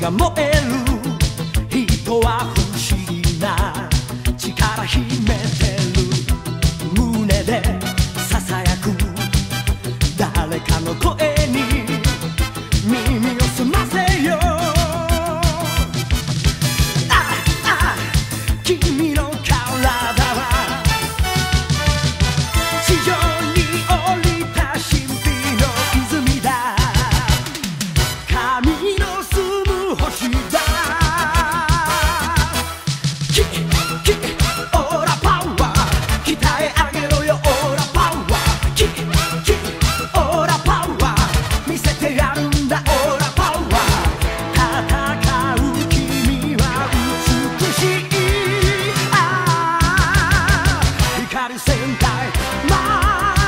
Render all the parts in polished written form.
が燃える人は不思議な力秘めてる胸でささやく誰かの声に耳を澄ませよ君の体は地上に降りた神秘の泉だ神の住む星だキキオーラパワー鍛え上げろよオーラパワーキキオーラパワー見せてやるんだオーラパワー戦う君は美しい光戦隊マ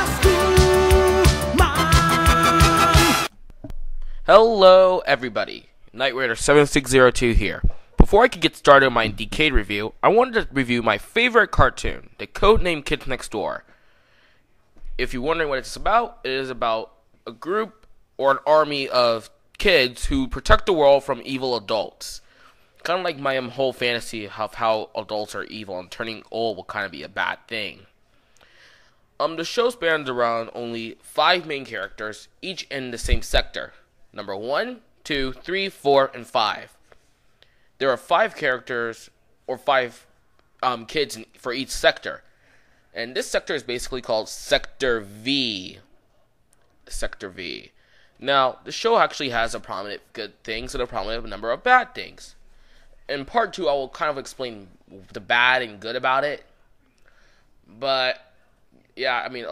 スクマン Hello everybody, Knight Raider 7602 here. Before I could get started on my Decade review, I wanted to review my favorite cartoon, the Codename Kids Next Door. If you're wondering what it's about, it is about a group or an army of kids who protect the world from evil adults. Kind of like my whole fantasy of how adults are evil and turning old will kind of be a bad thing. The show spans around only 5 main characters, each in the same sector. Number 1, 2, 3, 4, and 5. There are 5 characters, or 5 kids for each sector. And this sector is basically called Sector V. Sector V. Now, the show actually has a prominent good things and a prominent number of bad things. In part 2, I will kind of explain the bad and good about it. But, yeah, I mean,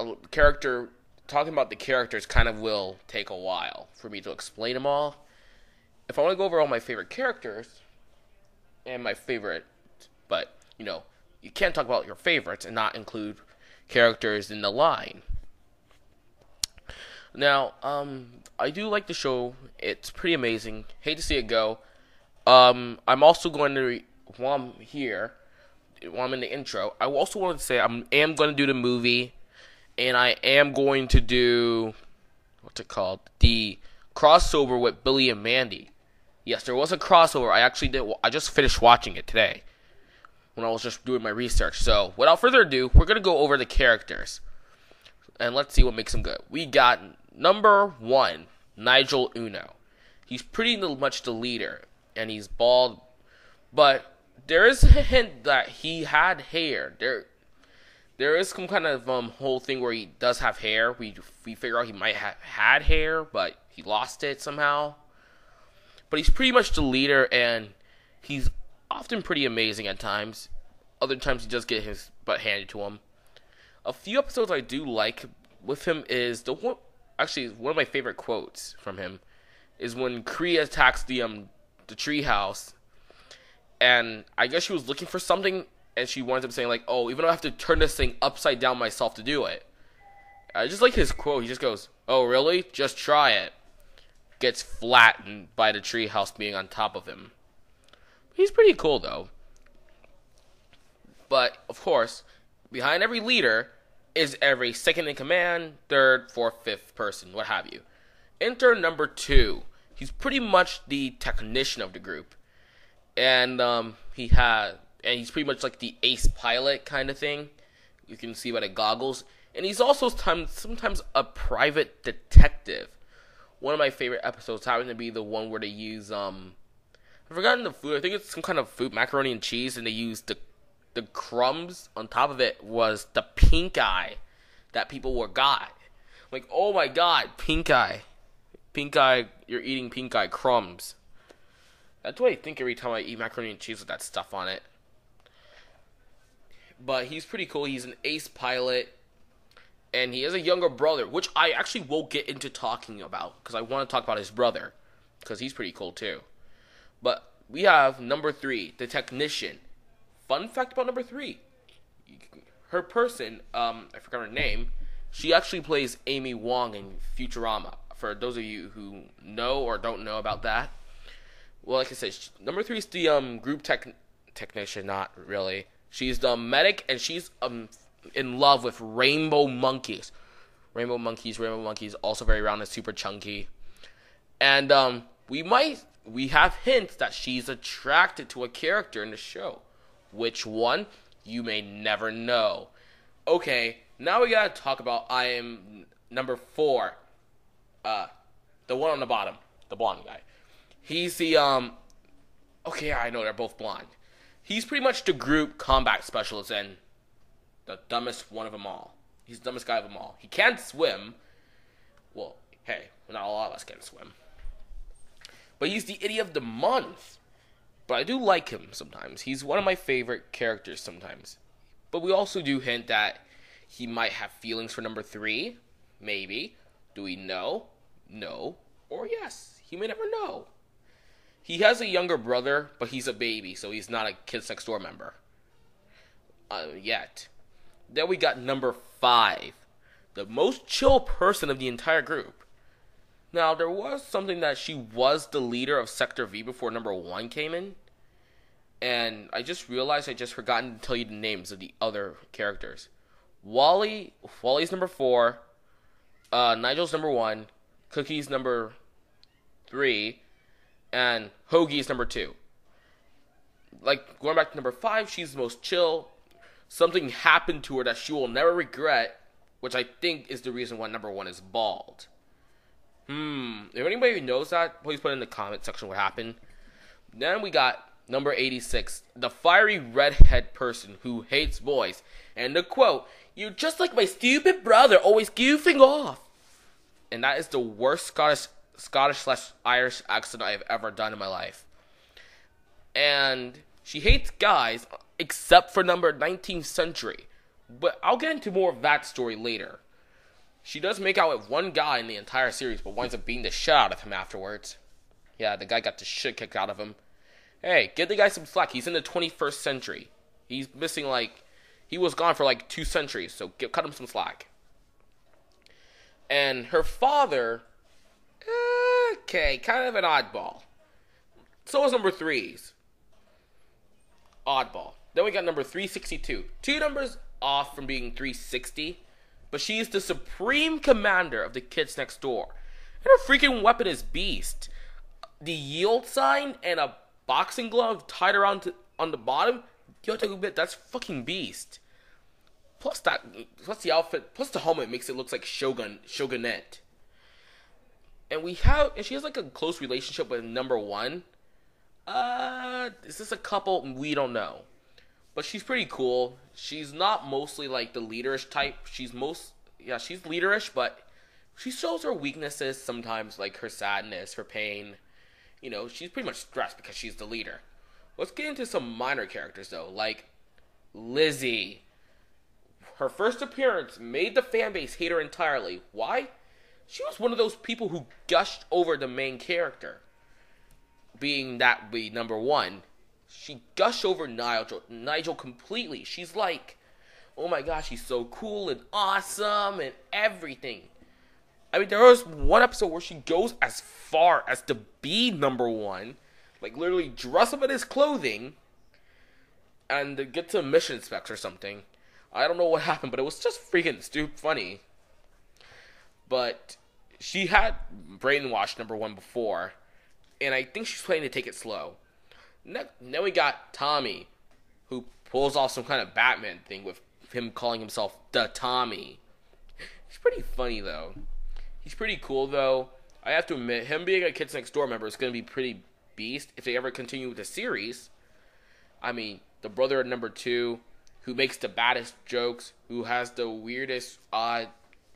talking about the characters kind of will take a while for me to explain them all. If I want to go over all my favorite characters, and my favorite, but, you know, you can't talk about your favorites and not include characters in the line. Now, I do like the show. It's pretty amazing. Hate to see it go. I'm also going to, while I'm here, while I'm in the intro, I also wanted to say I am going to do the movie, and I am going to do, what's it called, the crossover with Billy and Mandy. Yes, there was a crossover. I just finished watching it today, when I was just doing my research. So, without further ado, we're going to go over the characters, and let's see what makes them good. We got number 1, Nigel Uno. He's pretty much the leader, and he's bald, but there is a hint that he had hair. There is some kind of whole thing where he does have hair. We figure out he might have had hair, but he lost it somehow. But he's pretty much the leader, and he's often pretty amazing at times. Other times he does get his butt handed to him. A few episodes I do like with him is one of my favorite quotes from him is when Kree attacks the treehouse, and I guess she was looking for something, and she winds up saying like, "Oh, even though I have to turn this thing upside down myself to do it." I just like his quote. He just goes, "Oh, really? Just try it." Gets flattened by the treehouse being on top of him. He's pretty cool though. But of course, behind every leader is every second in command, third, fourth, fifth person, what have you. Enter number 2. He's pretty much the technician of the group, and he's pretty much like the ace pilot kind of thing. You can see by the goggles, and he's also sometimes a private detective. One of my favorite episodes happened to be the one where they use I've forgotten the food. I think it's some kind of food, macaroni and cheese, and they use the crumbs on top of it was the pink eye that people got. Like, oh my god, pink eye. Pink eye, you're eating pink eye crumbs. That's what I think every time I eat macaroni and cheese with that stuff on it. But he's pretty cool. He's an ace pilot, and he has a younger brother, which I actually will get into talking about, because I want to talk about his brother, because he's pretty cool too. But we have number 3, the technician. Fun fact about number 3. Her person, I forgot her name, she actually plays Amy Wong in Futurama. For those of you who know or don't know about that. Well, like I said, number 3 is the group technician, not really. She's the medic, and she's in love with rainbow monkeys. Rainbow monkeys, also very round and super chunky. And we might we have hints that she's attracted to a character in the show. Which one? You may never know. Okay, now we gotta talk about I am number 4. The one on the bottom. The blonde guy. He's the, okay, I know they're both blonde. He's pretty much the group combat specialist and the dumbest one of them all. He's the dumbest guy of them all. He can't swim. Well, hey, not a lot of us can swim. But he's the idiot of the month. But I do like him sometimes. He's one of my favorite characters sometimes. But we also do hint that he might have feelings for number 3. Maybe. Do we know? No. Or yes. He may never know. He has a younger brother, but he's a baby, so he's not a Kids Next Door member. Yet. Then we got number 5. The most chill person of the entire group. Now, there was something that she was the leader of Sector V before number 1 came in. And I just realized I just forgotten to tell you the names of the other characters. Wally's number 4. Nigel's number 1. Cookie's number 3. And Hoagie's number 2. Like, going back to number 5, she's the most chill. Something happened to her that she will never regret, which I think is the reason why number 1 is bald. If anybody knows that, please put in the comment section what happened. Then we got number 86, the fiery redhead person who hates boys. And the quote, "You're just like my stupid brother, always goofing off." And that is the worst Scottish/Irish accent I have ever done in my life. And she hates guys, except for number 19th century. But I'll get into more of that story later. She does make out with one guy in the entire series, but winds up beating the shit out of him afterwards. Yeah, the guy got the shit kicked out of him. Hey, give the guy some slack. He's in the 21st century. He's missing, he was gone for 2 centuries, so cut him some slack. And her father, okay, kind of an oddball. So was number 3's. Oddball. Then we got number 362. 2 numbers off from being 360. But she is the supreme commander of the Kids Next Door. And her freaking weapon is Beast. The yield sign and a boxing glove tied around on the bottom. You have to admit, that's fucking Beast. Plus the outfit, plus the helmet makes it look like Shogunette. And she has a close relationship with number 1. Is this a couple? We don't know. But she's pretty cool. She's not mostly the leaderish type. She's leaderish, but she shows her weaknesses sometimes, like her sadness, her pain. She's pretty much stressed because she's the leader. Let's get into some minor characters, though, like Lizzie. Her first appearance made the fanbase hate her entirely. Why? She was one of those people who gushed over the main character. Being that be number 1. She gushed over Nigel completely. She's like, oh my gosh, he's so cool and awesome and everything. I mean, there was one episode where she goes as far as to be number 1. Literally dress up in his clothing and get to mission specs or something. I don't know what happened, but it was just freaking stupid funny. But she had brainwashed number 1 before, and I think she's planning to take it slow. Then we got Tommy, who pulls off some kind of Batman thing with him calling himself the Tommy. He's pretty funny, though. He's pretty cool, though. I have to admit, him being a Kids Next Door member is going to be pretty beast if they ever continue with the series. I mean, the brother of number 2, who makes the baddest jokes, who has the weirdest, odd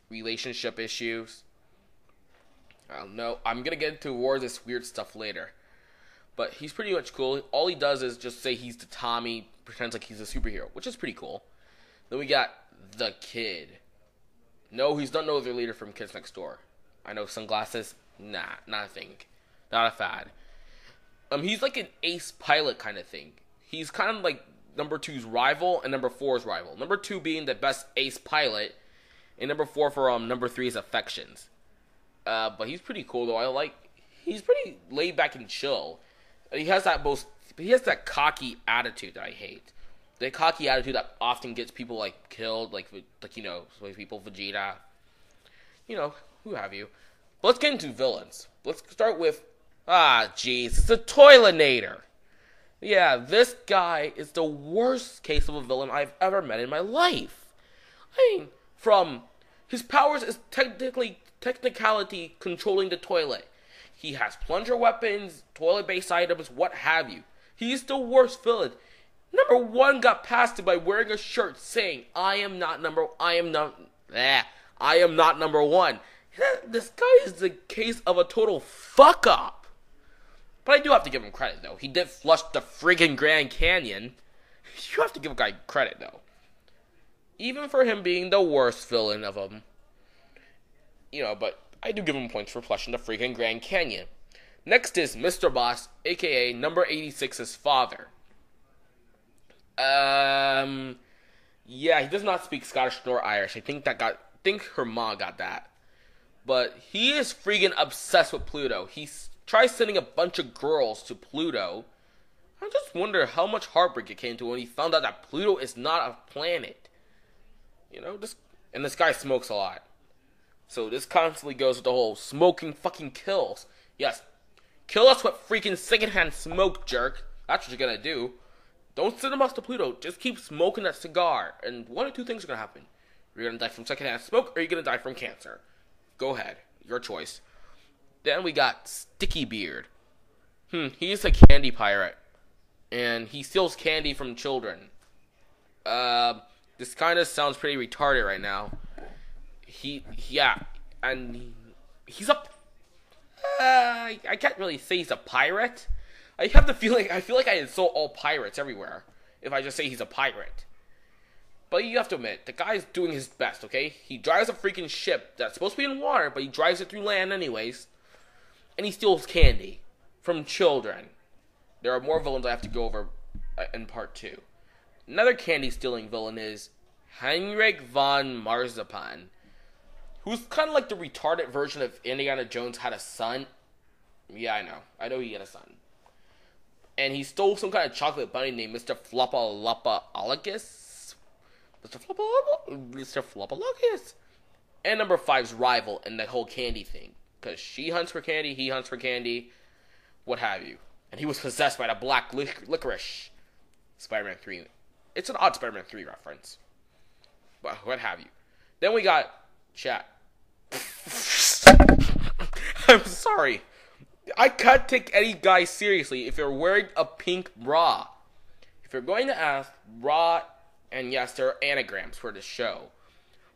relationship issues. I don't know. I'm going to get into more of this weird stuff later. But he's pretty much cool. All he does is just say he's the Tommy, pretends like he's a superhero, which is pretty cool. Then we got the Kid. No, he's not no other leader from Kids Next Door. I know sunglasses. Nah, not a thing. Not a fad. He's like an ace pilot kind of thing. He's kind of like number 2's rival and number 4's rival. Number 2 being the best ace pilot, and number 4 for number 3's affections. But he's pretty cool though. He's pretty laid back and chill. He has that cocky attitude that I hate. The cocky attitude that often gets people killed, people, Vegeta, who have you. But let's get into villains. Let's start with Ah, jeez, it's the Toilinator. Yeah, this guy is the worst case of a villain I've ever met in my life. I mean, from his powers is technicality controlling the toilet. He has plunger weapons, toilet-based items, what have you. He's the worst villain. Number one got past it by wearing a shirt saying, I am not number one. This guy is the case of a total fuck up. But I do have to give him credit, though. He did flush the friggin' Grand Canyon. You have to give a guy credit, though. Even for him being the worst villain of them. You know, but I do give him points for flushing the friggin' Grand Canyon. Next is Mr. Boss, a.k.a. number 86's father. Yeah, he does not speak Scottish nor Irish. I think her mom got that. But he is freaking obsessed with Pluto. He tries sending a bunch of girls to Pluto. I just wonder how much heartbreak it came to when he found out that Pluto is not a planet. You know, and this guy smokes a lot. So this constantly goes with the whole smoking fucking kills. Yes, kill us with freaking secondhand smoke, jerk. That's what you're gonna do. Don't send us to Pluto. Just keep smoking that cigar. And one or two things are gonna happen. You're gonna die from secondhand smoke, or you're gonna die from cancer. Go ahead. Your choice. Then we got Sticky Beard. He's a candy pirate. And he steals candy from children. This kind of sounds pretty retarded right now. And he's a... I can't really say he's a pirate. I feel like I insult all pirates everywhere if I just say he's a pirate. But you have to admit, the guy's doing his best, okay? He drives a freaking ship that's supposed to be in water, but he drives it through land anyways. And he steals candy from children. There are more villains I have to go over in part 2. Another candy-stealing villain is Heinrich von Marzipan, who's kind of like the retarded version of Indiana Jones had a son. Yeah, I know. I know he had a son. And he stole some kind of chocolate bunny named Mr. Flopalopalagus. Mr. Flopalagus. And number 5's rival in that whole candy thing. Because she hunts for candy, he hunts for candy, what have you. And he was possessed by the black licorice. Spider-Man 3. It's an odd Spider-Man 3 reference. But what have you. Then we got chat. I'm sorry. I can't take any guy seriously if you're wearing a pink bra. If you're going to ask, bra, and yes, there are anagrams for this show.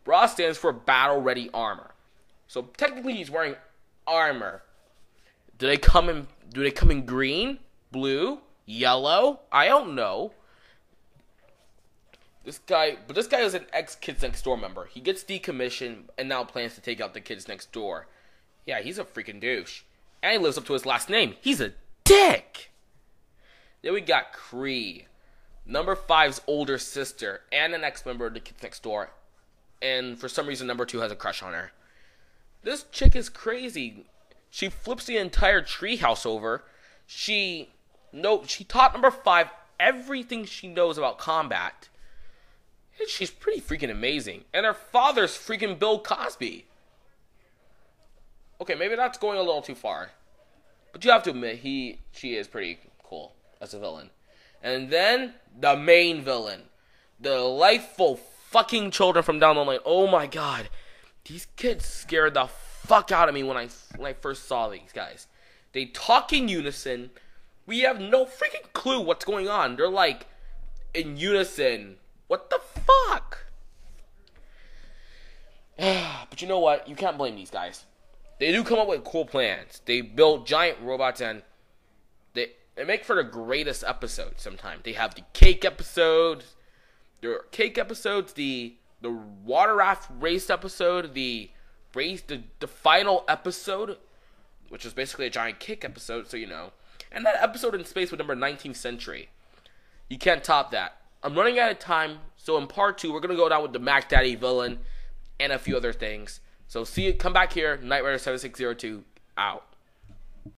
Bra stands for Battle Ready Armor. So technically he's wearing armor. Do they come in green, blue, yellow? I don't know. This guy is an ex-Kids Next Door member. He gets decommissioned and now plans to take out the kids next door. Yeah, he's a freaking douche. And he lives up to his last name. He's a dick. Then we got Cree, number 5's older sister, and an ex-member of the Kids Next Door. And for some reason, number 2 has a crush on her. This chick is crazy. She flips the entire treehouse over. She taught number 5 everything she knows about combat. And she's pretty freaking amazing. And her father's freaking Bill Cosby. Okay, maybe that's going a little too far. But you have to admit, she is pretty cool as a villain. And then, the main villain. The delightful fucking children from down the lane. Oh my god. These kids scared the fuck out of me when I first saw these guys. They talk in unison. We have no freaking clue what's going on. They're like, in unison. What the fuck? But you know what? You can't blame these guys. They do come up with cool plans. They build giant robots and they make for the greatest episodes sometimes. They have the cake episodes. There are cake episodes, the water raft race episode, the final episode, which is basically a giant cake episode, so you know. And that episode in space with number 19th century. You can't top that. I'm running out of time, so in part 2, we're going to go down with the Mac Daddy villain and a few other things. So come back here, Knight Rider 7602, out.